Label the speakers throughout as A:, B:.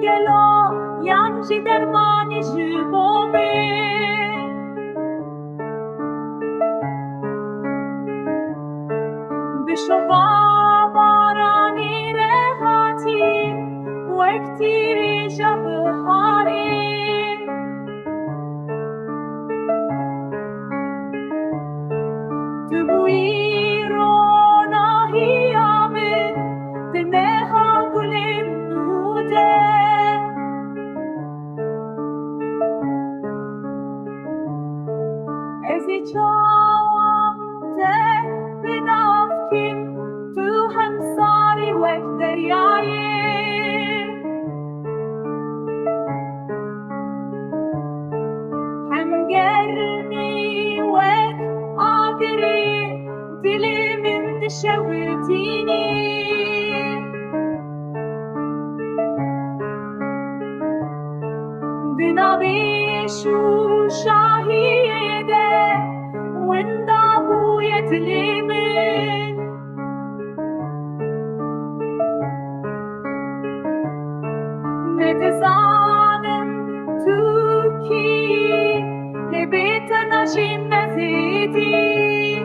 A: گلا یانجی درمانی جبومه بشوا بارانی رهاتی وقتی جب خاری تبوی روناهی آمد دنها گلیم نوده ازی چاوته بنافکیم تو همساری وقت دریایی هم گرمی وقت آگری دلی من دشوتینی بنابیشو شاهیده وندابویت لیمن نتزانم تو کی لبیت نشیم نزیدی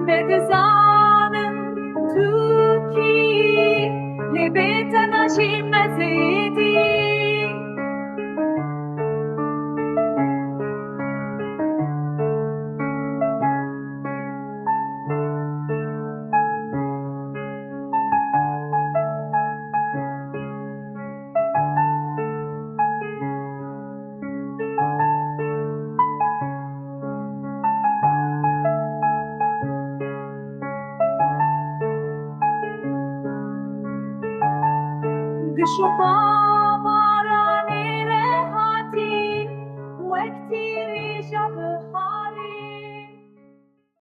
A: نتزانم تو کی لبیت نشیم نزیدی شما